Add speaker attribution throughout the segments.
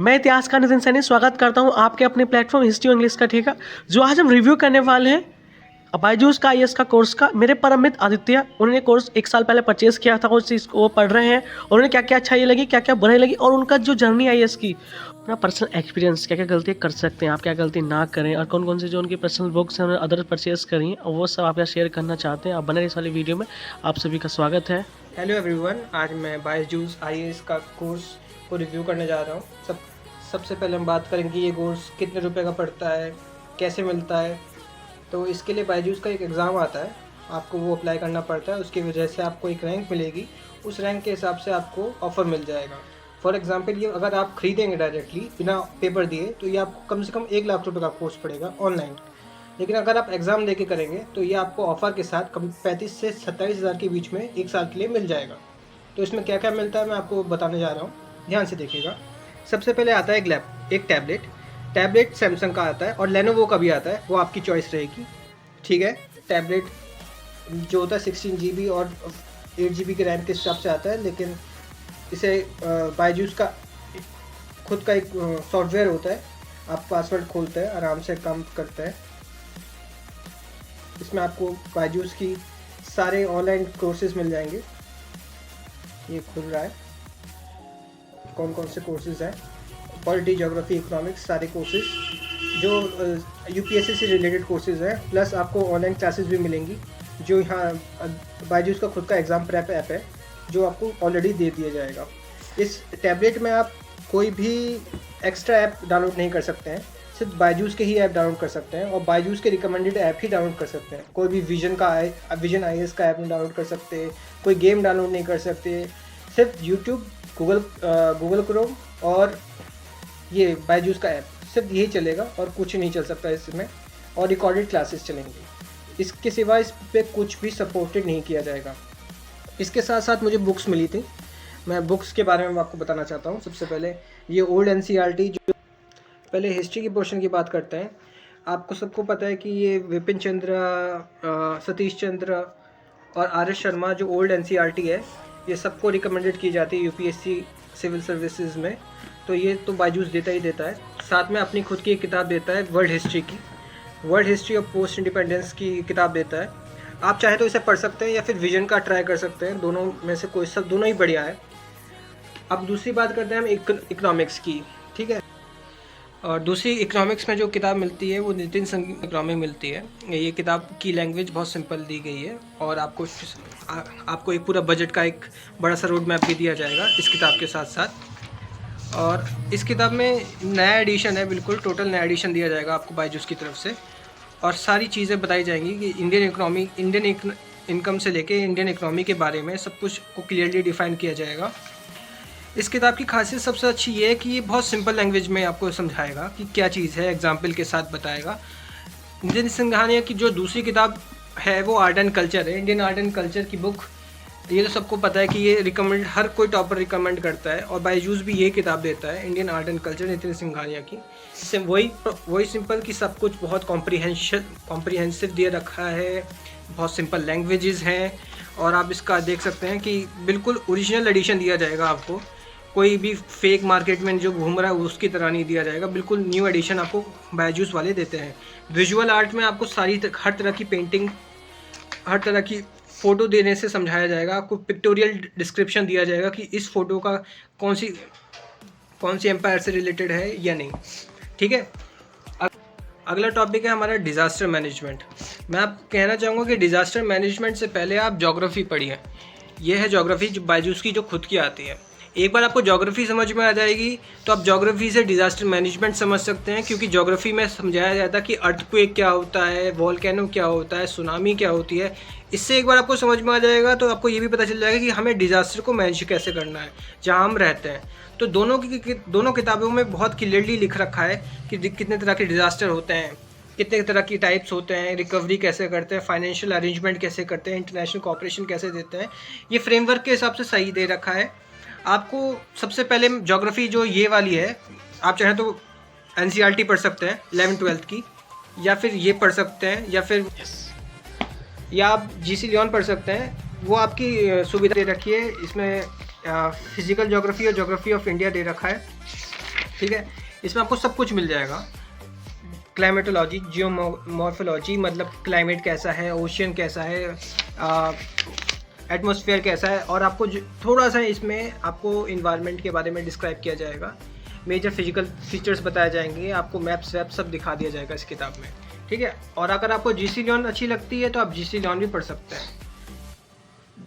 Speaker 1: मैं इतिहास का नितिन सैनी स्वागत करता हूं आपके अपने प्लेटफॉर्म हिस्ट्री इंग्लिश का ठेका। जो आज हम रिव्यू करने वाले हैं बायजूस का आईएएस का कोर्स का। मेरे परम मित्र आदित्य, उन्होंने कोर्स 1 साल पहले परचेज किया था, उस चीज़ को वो पढ़ रहे हैं। उन्होंने क्या क्या अच्छाई लगी, क्या क्या बुराई लगी, और उनका जो जर्नी आईएएस की, अपना पर्सनल एक्सपीरियंस, क्या क्या गलतियाँ कर सकते हैं आप, क्या गलती ना करें, और कौन कौन से जो उनकी पर्सनल बुक्स हैं उन्होंने अदर परचेज करी और वो सब आपके शेयर करना चाहते हैं। आप बने इस वाली वीडियो में, आप सभी का स्वागत है।
Speaker 2: हेलो एवरीवन, आज मैं बायजूस आईएएस का कोर्स को रिव्यू करने जा रहा हूँ। सबसे पहले हम बात करेंगे ये कोर्स कितने रुपए का पड़ता है, कैसे मिलता है। तो इसके लिए बायजूस का एक एग्ज़ाम आता है, आपको वो अप्लाई करना पड़ता है। उसकी वजह से आपको एक रैंक मिलेगी, उस रैंक के हिसाब से आपको ऑफ़र मिल जाएगा। फॉर एग्ज़ाम्पल, ये अगर आप ख़रीदेंगे डायरेक्टली बिना पेपर दिए तो ये आपको कम से कम 1 लाख रुपये का कोर्स पड़ेगा ऑनलाइन। लेकिन अगर आप एग्ज़ाम दे के करेंगे तो ये आपको ऑफ़र के साथ कम 35 से 27 हज़ार के बीच में 1 साल के लिए मिल जाएगा। तो इसमें क्या क्या मिलता है मैं आपको बताने जा रहा हूँ, ध्यान से देखिएगा। सबसे पहले आता है एक टैबलेट सैमसंग का आता है और लेनोवो का भी आता है, वो आपकी चॉइस रहेगी। ठीक है, टैबलेट जो होता है 16 GB और 8 GB के रैम के हिसाब से आता है, लेकिन इसे बायजूस का खुद का एक सॉफ्टवेयर होता है, आप पासवर्ड खोलते हैं, आराम से काम करता है। इसमें आपको बायजूस की सारे ऑनलाइन कोर्सेज मिल जाएंगे। ये खुल रहा है, कौन कौन से कोर्सेज हैं, पॉलिटी, ज्योग्राफी, इकोनॉमिक्स, सारे कोर्सेज जो यूपीएससी से रिलेटेड कोर्सेज हैं। प्लस आपको ऑनलाइन क्लासेस भी मिलेंगी, जो यहाँ बायजूस का खुद का एग्ज़ाम प्रेप ऐप है, जो आपको ऑलरेडी दे दिया जाएगा। इस टैबलेट में आप कोई भी एक्स्ट्रा ऐप डाउनलोड नहीं कर सकते हैं, सिर्फ बायजूस के ही ऐप डाउनलोड कर सकते हैं और बायजूस के रिकमेंडेड ऐप ही डाउनलोड कर सकते हैं। कोई भी विजन आईएएस का ऐप नहीं डाउनलोड कर सकते, कोई गेम डाउनलोड नहीं कर सकते। सिर्फ यूट्यूब, गूगल क्रोम और ये बायजूस का ऐप, सिर्फ यही चलेगा और कुछ नहीं चल सकता इसमें। और रिकॉर्डेड क्लासेस चलेंगी, इसके सिवा इस पर कुछ भी सपोर्टेड नहीं किया जाएगा। इसके साथ साथ मुझे बुक्स मिली थी, मैं बुक्स के बारे में आपको बताना चाहता हूँ। सबसे पहले ये ओल्ड एनसीईआरटी, जो पहले हिस्ट्री की पोर्शन की बात करते हैं। आपको सबको पता है कि ये विपिन चंद्र, सतीश चंद्र और आर एस शर्मा जो ओल्ड एनसीईआरटी है, ये सबको रिकमेंडेड की जाती है यूपीएससी सिविल सर्विसेज में। तो ये तो बायजूस देता ही देता है, साथ में अपनी खुद की एक किताब देता है, world history of post independence की किताब देता है। आप चाहे तो इसे पढ़ सकते हैं या फिर विजन का ट्राई कर सकते हैं, दोनों में से कोई सब, दोनों ही बढ़िया है। अब दूसरी बात करते हैं हम इकोनॉमिक्स की। ठीक है, और दूसरी इकोनॉमिक्स में जो किताब मिलती है वो नितिन संघ इकोनॉमिक मिलती है। ये किताब की लैंग्वेज बहुत सिंपल दी गई है और आपको एक पूरा बजट का एक बड़ा सा रोड मैप भी दिया जाएगा इस किताब के साथ साथ। और इस किताब में नया एडिशन है, बिल्कुल टोटल नया एडिशन दिया जाएगा आपको बायजूस की तरफ से, और सारी चीज़ें बताई जाएंगी कि इंडियन इनकम से लेके इंडियन इकोनॉमी के बारे में सब कुछ को क्लियरली डिफाइन किया जाएगा। इस किताब की खासियत सबसे अच्छी ये है कि ये बहुत सिंपल लैंग्वेज में आपको समझाएगा कि क्या चीज़ है, एग्जाम्पल के साथ बताएगा। नितिन सिंघानिया की जो दूसरी किताब है वो आर्ट एंड कल्चर है, इंडियन आर्ट एंड कल्चर की बुक। ये तो सबको पता है कि ये हर कोई टॉपर रिकमेंड करता है, और बायजूस भी ये किताब देता है, Indian art and culture Nitin Singhania की। इससे वही सिंपल कि सब कुछ बहुत कॉम्प्रिहेंसिव दिया रखा है, बहुत सिंपल लैंग्वेजेस हैं, और आप इसका देख सकते हैं कि बिल्कुल ओरिजिनल एडिशन दिया जाएगा आपको। कोई भी फेक मार्केट में जो घूम रहा है उसकी तरह नहीं दिया जाएगा, बिल्कुल न्यू एडिशन आपको बायजूस वाले देते हैं। विजुअल आर्ट में आपको हर तरह की पेंटिंग, हर तरह की फ़ोटो देने से समझाया जाएगा। आपको पिक्टोरियल डिस्क्रिप्शन दिया जाएगा कि इस फ़ोटो का कौन सी एम्पायर से रिलेटेड है या नहीं। ठीक है, अगला टॉपिक है हमारा डिज़ास्टर मैनेजमेंट। मैं आप कहना चाहूँगा कि डिज़ास्टर मैनेजमेंट से पहले आप ज्योग्राफी पढ़िए। यह है ज्योग्राफी जो बायजूस की जो खुद की आती है। एक बार आपको ज्योग्राफी समझ में आ जाएगी तो आप ज्योग्राफी से डिज़ास्टर मैनेजमेंट समझ सकते हैं, क्योंकि ज्योग्राफी में समझाया जाता है कि अर्थक्वेक क्या होता है, वॉल्केनो क्या होता है, सुनामी क्या होती है। इससे एक बार आपको समझ में आ जाएगा तो आपको ये भी पता चल जाएगा कि हमें डिज़ास्टर को मैनेज कैसे करना है जहाँ हम रहते हैं। तो दोनों किताबों में बहुत क्लियरली लिख रखा है कि कितने तरह के डिज़ास्टर होते हैं, कितने तरह की टाइप्स होते हैं, रिकवरी कैसे करते हैं, फाइनेंशियल अरेंजमेंट कैसे करते हैं, इंटरनेशनल कोऑपरेशन कैसे देते हैं। ये फ्रेमवर्क के हिसाब से सही दे रखा है। आपको सबसे पहले ज्योग्राफी जो ये वाली है, आप चाहें तो एनसीईआरटी पढ़ सकते हैं 11th-12th की, या फिर ये पढ़ सकते हैं, या आप जीसी लियोन पढ़ सकते हैं। वो आपकी सुविधा दे रखी है। इसमें फिजिकल ज्योग्राफी और ज्योग्राफी ऑफ इंडिया दे रखा है। ठीक है, इसमें आपको सब कुछ मिल जाएगा। क्लाइमेटोलॉजी, जियोमॉर्फोलॉजी मतलब क्लाइमेट कैसा है, ओशियन कैसा है, एटमॉस्फेयर कैसा है, और आपको थोड़ा सा इसमें आपको इन्वायरमेंट के बारे में डिस्क्राइब किया जाएगा, मेजर फिजिकल फीचर्स बताए जाएंगे, आपको मैप्स वैप सब दिखा दिया जाएगा इस किताब में, ठीक है। और अगर आपको जीसी लियोन अच्छी लगती है तो आप जीसी लियोन भी पढ़ सकते हैं।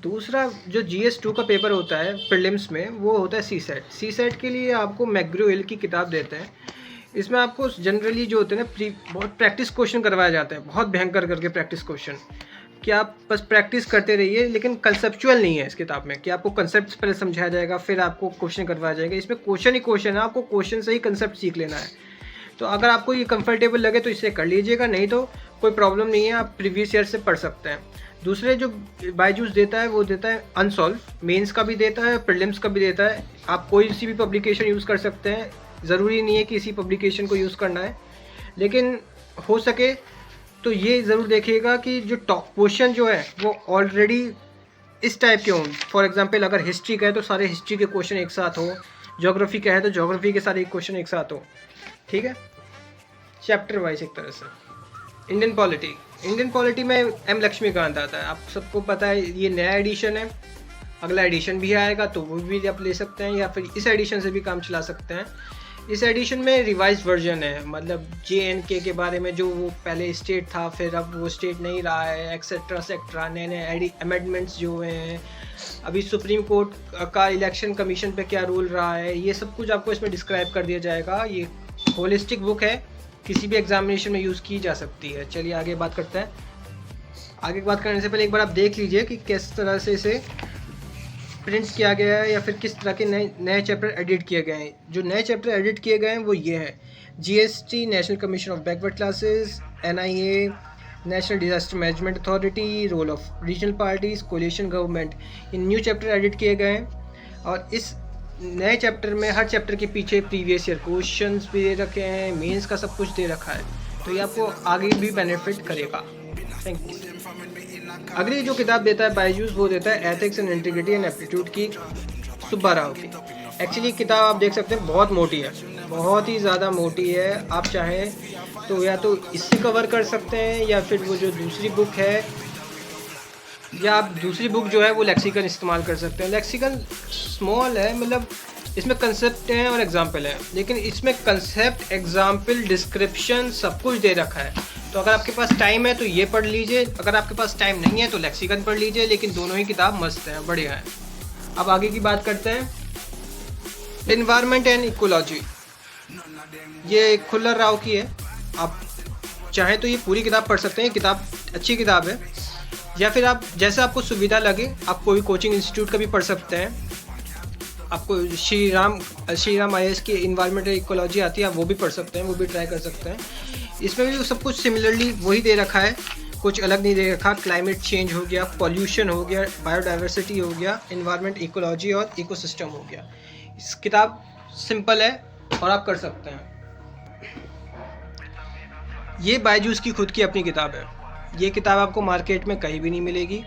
Speaker 2: दूसरा जो GS2 का पेपर होता है प्रीलिम्स में, वो होता है सी सेट के लिए आपको मैकग्रो-हिल की किताब देते हैं। इसमें आपको जनरली जो होते हैं ना बहुत प्रैक्टिस क्वेश्चन करवाया जाता है, बहुत भयंकर करके प्रैक्टिस क्वेश्चन, कि आप बस प्रैक्टिस करते रहिए, लेकिन कंसेप्चुअल नहीं है इस किताब में कि आपको कंसेप्ट पहले समझाया जाएगा फिर आपको क्वेश्चन करवाया जाएगा। इसमें क्वेश्चन ही क्वेश्चन है, आपको क्वेश्चन से ही कंसेप्ट सीख लेना है। तो अगर आपको ये कंफर्टेबल लगे तो इसे कर लीजिएगा, नहीं तो कोई प्रॉब्लम नहीं है, आप प्रीवियस ईयर से पढ़ सकते हैं। दूसरे जो बायजूस देता है वो देता है अनसॉल्व, मेंस का भी देता है, प्रीलिम्स का भी देता है। आप कोई सी भी पब्लिकेशन यूज़ कर सकते हैं, ज़रूरी नहीं है कि इसी पब्लिकेशन को यूज़ करना है, लेकिन हो सके तो ये ज़रूर देखिएगा कि जो टॉप क्वेश्चन जो है वो ऑलरेडी इस टाइप के हों। फॉर एग्जांपल अगर हिस्ट्री का है तो सारे हिस्ट्री के क्वेश्चन एक साथ हो, ज्योग्राफी का है तो ज्योग्राफी के सारे क्वेश्चन एक साथ हो, ठीक है, चैप्टर वाइज एक तरह से। इंडियन पॉलिटी में एम लक्ष्मीकांत आता है, आप सबको पता है, ये नया एडिशन है, अगला एडिशन भी आएगा तो वो भी आप ले सकते हैं, या फिर इस एडिशन से भी काम चला सकते हैं। इस एडिशन में रिवाइज वर्जन है, मतलब JNK के बारे में, जो वो पहले स्टेट था फिर अब वो स्टेट नहीं रहा है, एक्सेट्रा, नए नए अमेंडमेंट्स जो हुए हैं, अभी सुप्रीम कोर्ट का इलेक्शन कमीशन पे क्या रूल रहा है, ये सब कुछ आपको इसमें डिस्क्राइब कर दिया जाएगा। ये होलिस्टिक बुक है, किसी भी एग्जामिनेशन में यूज़ की जा सकती है। चलिए आगे बात करते हैं। आगे बात करने से पहले एक बार आप देख लीजिए कि किस तरह से इसे प्रिंट किया गया है, या फिर किस तरह के नए चैप्टर एडिट किए गए हैं। जो नए चैप्टर एडिट किए गए हैं वो ये हैं: GST, national commission of backward classes, NIA, national disaster management authority, role of regional parties, coalition government. इन न्यू चैप्टर एडिट किए गए हैं, और इस नए चैप्टर में हर चैप्टर के पीछे प्रीवियस ईयर क्वेश्चंस भी दे रखे हैं, मेंस का सब कुछ दे रखा है, तो ये आपको आगे भी बेनिफिट करेगा। Thank you. अगली जो किताब देता है बायजूस, वो देता है ethics and integrity and aptitude की, सुब्बा राव की। एक्चुअली किताब आप देख सकते हैं बहुत मोटी है, बहुत ही ज़्यादा मोटी है। आप चाहें तो या तो इससे कवर कर सकते हैं, या फिर वो जो दूसरी बुक है, या आप दूसरी बुक जो है वो लेक्सिकन इस्तेमाल कर सकते हैं। लेक्सिकन स्मॉल है, मतलब इसमें कंसेप्ट हैं और एग्जाम्पल है, लेकिन इसमें कंसेप्ट, एग्जाम्पल, डिस्क्रिप्शन सब कुछ दे रखा है। तो अगर आपके पास टाइम है तो ये पढ़ लीजिए, अगर आपके पास टाइम नहीं है तो लेक्सिकन पढ़ लीजिए, लेकिन दोनों ही किताब मस्त हैं, बढ़िया है। अब आगे की बात करते हैं, एनवायरनमेंट एंड इकोलॉजी। ये खुल्लर राव की है, आप चाहें तो ये पूरी किताब पढ़ सकते हैं, किताब अच्छी किताब है। या फिर आप जैसे आपको सुविधा लगे, आप कोई कोचिंग इंस्टीट्यूट का भी पढ़ सकते हैं। आपको श्री राम IAS की इन्वायरमेंटल इकोलॉजी आती है, आप वो भी पढ़ सकते हैं, वो भी ट्राई कर सकते हैं। इसमें भी सब कुछ सिमिलरली वही दे रखा है, कुछ अलग नहीं दे रखा। क्लाइमेट चेंज हो गया, पॉल्यूशन हो गया, बायोडाइवर्सिटी हो गया, इन्वायरमेंट, इकोलॉजी और इकोसिस्टम हो गया। इस किताब सिंपल है और आप कर सकते हैं। ये बायजूस की खुद की अपनी किताब है, ये किताब आपको मार्केट में कहीं भी नहीं मिलेगी।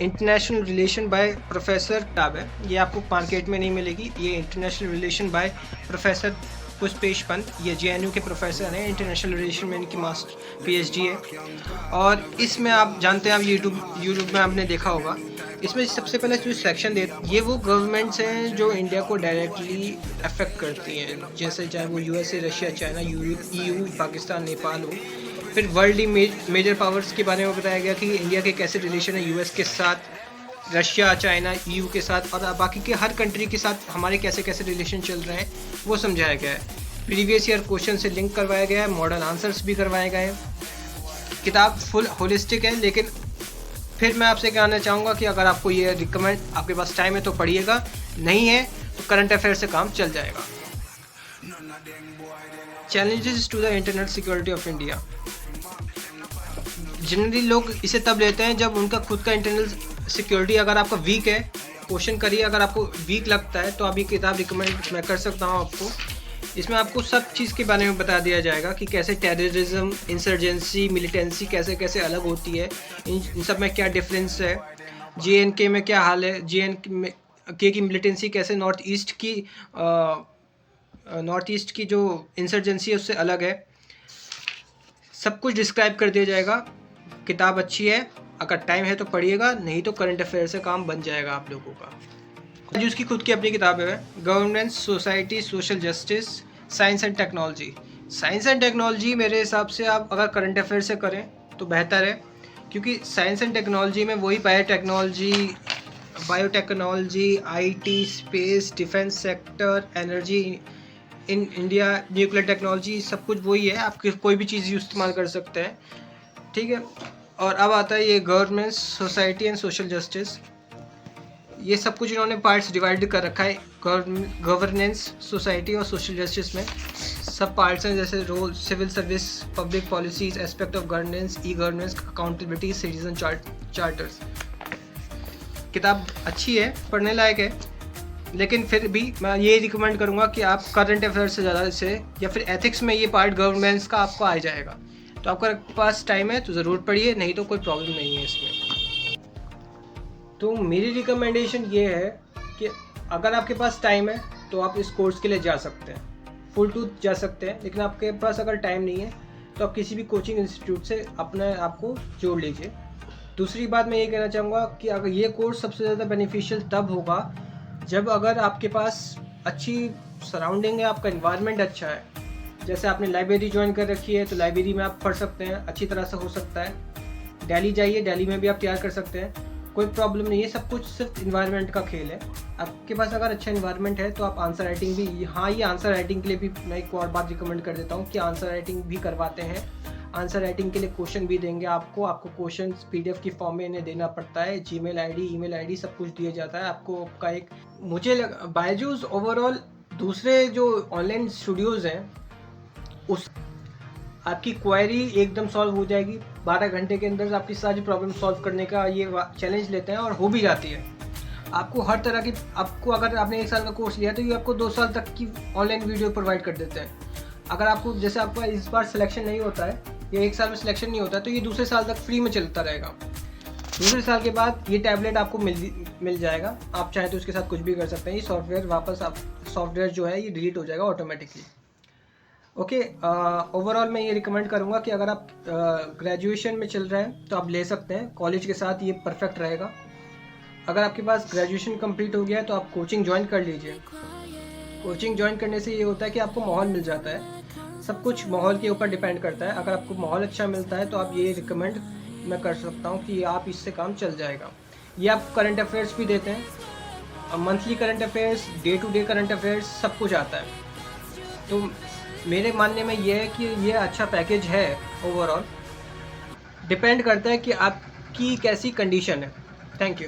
Speaker 2: इंटरनेशनल रिलेशन बाय प्रोफेसर किताब है, ये आपको मार्केट में नहीं मिलेगी। ये international relation by professor Pushpesh Pant, ये JNU के प्रोफेसर हैं। इंटरनेशनल रिलेशन में इनकी मास्टर PhD है। और इसमें आप जानते हैं, आप यूट्यूब में आपने देखा होगा, इसमें सबसे पहले जो सेक्शन दे, ये वो गवर्नमेंट्स हैं जो इंडिया को डायरेक्टली अफेक्ट करती हैं, जैसे चाहे वो USA, Russia, China, EU, Pakistan, Nepal हो। फिर वर्ल्ड मेजर पावर्स के बारे में बताया गया कि इंडिया के कैसे रिलेशन है US के साथ, रशिया, चाइना, EU के साथ, और बाकी के हर कंट्री के साथ हमारे कैसे कैसे रिलेशन चल रहे हैं वो समझाया गया है। प्रीवियस ईयर क्वेश्चन से लिंक करवाया गया है, मॉडल आंसर्स भी करवाए गए हैं। किताब फुल होलिस्टिक है, लेकिन फिर मैं आपसे कहना चाहूँगा कि अगर आपको ये रिकमेंड, आपके पास टाइम है तो पढ़िएगा, नहीं है तो करंट अफेयर से काम चल जाएगा। Challenges to the internet security of India. Generally लोग इसे तब लेते हैं जब उनका खुद का इंटरनल सिक्योरिटी अगर आपका वीक है। क्वेश्चन करिए, अगर आपको वीक लगता है तो आप ये किताब रिकमेंड मैं कर सकता हूँ आपको। इसमें आपको सब चीज़ के बारे में बता दिया जाएगा कि कैसे टेररिज्म, इंसर्जेंसी, मिलिटेंसी कैसे कैसे अलग होती है, इन सब में क्या डिफरेंस है, JNK में क्या हाल है, JNK की मिलिटेंसी कैसे नॉर्थ ईस्ट की नॉर्थ ईस्ट की जो इंसर्जेंसी है उससे अलग है। सब कुछ डिस्क्राइब कर दिया जाएगा। किताब अच्छी है, अगर टाइम है तो पढ़िएगा, नहीं तो करंट अफेयर से काम बन जाएगा आप लोगों का। जो उसकी खुद की अपनी किताब है, governance, society, social justice, science and technology. Science and technology मेरे हिसाब से आप अगर करंट अफेयर से करें तो बेहतर है, क्योंकि साइंस एंड टेक्नोलॉजी में वही biotechnology, IT, space, defence sector, energy in India, nuclear technology, सब कुछ वही है। आप कोई भी चीज़ इस्तेमाल कर सकते हैं, ठीक है। और अब आता है ये governance, society and social justice. ये सब कुछ इन्होंने पार्ट्स डिवाइड कर रखा है गवर्नेंस, सोसाइटी और सोशल जस्टिस में। सब पार्ट्स हैं, जैसे role, civil service, public policies, aspect of governance, e governance, accountability, citizen charters. किताब अच्छी है, पढ़ने लायक है, लेकिन फिर भी मैं ये रिकमेंड करूँगा कि आप करंट अफेयर से ज़्यादा से, या फिर एथिक्स में ये पार्ट गवर्नेंस का आपको आ जाएगा। तो आपके पास टाइम है तो ज़रूर पढ़िए, नहीं तो कोई प्रॉब्लम नहीं है इसमें। तो मेरी रिकमेंडेशन ये है कि अगर आपके पास टाइम है तो आप इस कोर्स के लिए जा सकते हैं, फुल टूथ जा सकते हैं। लेकिन आपके पास अगर टाइम नहीं है तो आप किसी भी कोचिंग इंस्टीट्यूट से अपने आप को जोड़ लीजिए। दूसरी बात मैं ये कहना चाहूँगा कि अगर ये कोर्स सबसे ज़्यादा बेनिफिशियल तब होगा जब अगर आपके पास अच्छी सराउंडिंग है, आपका इन्वायरमेंट अच्छा है। जैसे आपने लाइब्रेरी ज्वाइन कर रखी है तो लाइब्रेरी में आप पढ़ सकते हैं, अच्छी तरह से हो सकता है। दिल्ली जाइए, दिल्ली में भी आप तैयार कर सकते हैं, कोई प्रॉब्लम नहीं है। सब कुछ सिर्फ इन्वायरमेंट का खेल है। आपके पास अगर अच्छा इन्वायरमेंट है तो आप आंसर राइटिंग भी, हाँ, ये आंसर राइटिंग के लिए भी मैं एक और बात रिकमेंड कर देता हूँ कि आंसर राइटिंग भी करवाते हैं। आंसर राइटिंग के लिए क्वेश्चन भी देंगे आपको क्वेश्चन PDF की फॉर्म में इन्हें देना पड़ता है। जीमेल आईडी, ईमेल आईडी सब कुछ दिया जाता है आपको। आपका एक बायजूस ओवरऑल दूसरे जो ऑनलाइन स्टूडियोज़ हैं उस आपकी क्वेरी एकदम सॉल्व हो जाएगी। 12 घंटे के अंदर आपकी सारी प्रॉब्लम सॉल्व करने का ये चैलेंज लेते हैं और हो भी जाती है। आपको हर तरह की, आपको अगर आपने 1 साल का कोर्स लिया तो ये आपको 2 साल तक की ऑनलाइन वीडियो प्रोवाइड कर देते हैं। अगर आपको, जैसे आपका इस बार सिलेक्शन नहीं होता है या 1 साल में सिलेक्शन नहीं होता है तो ये दूसरे साल तक फ्री में चलता रहेगा। दूसरे साल के बाद ये टैबलेट आपको मिल जाएगा। आप चाहें तो उसके साथ कुछ भी कर सकते हैं। ये सॉफ्टवेयर वापस, आप सॉफ्टवेयर जो है ये डिलीट हो जाएगा ऑटोमेटिकली। ओके, ओवरऑल मैं ये रिकमेंड करूँगा कि अगर आप ग्रेजुएशन में चल रहे हैं तो आप ले सकते हैं। कॉलेज के साथ ये परफेक्ट रहेगा। अगर आपके पास ग्रेजुएशन कंप्लीट हो गया है तो आप कोचिंग ज्वाइन कर लीजिए। कोचिंग ज्वाइन करने से ये होता है कि आपको माहौल मिल जाता है। सब कुछ माहौल के ऊपर डिपेंड करता है। अगर आपको माहौल अच्छा मिलता है तो आप ये रिकमेंड मैं कर सकता हूँ कि आप इससे काम चल जाएगा। ये आप करंट अफेयर्स भी देते हैं, monthly current affairs, day to day current affairs, सब कुछ आता है। तो मेरे मानने में ये है कि ये अच्छा पैकेज है। ओवरऑल डिपेंड करता है कि आपकी कैसी कंडीशन है। Thank you.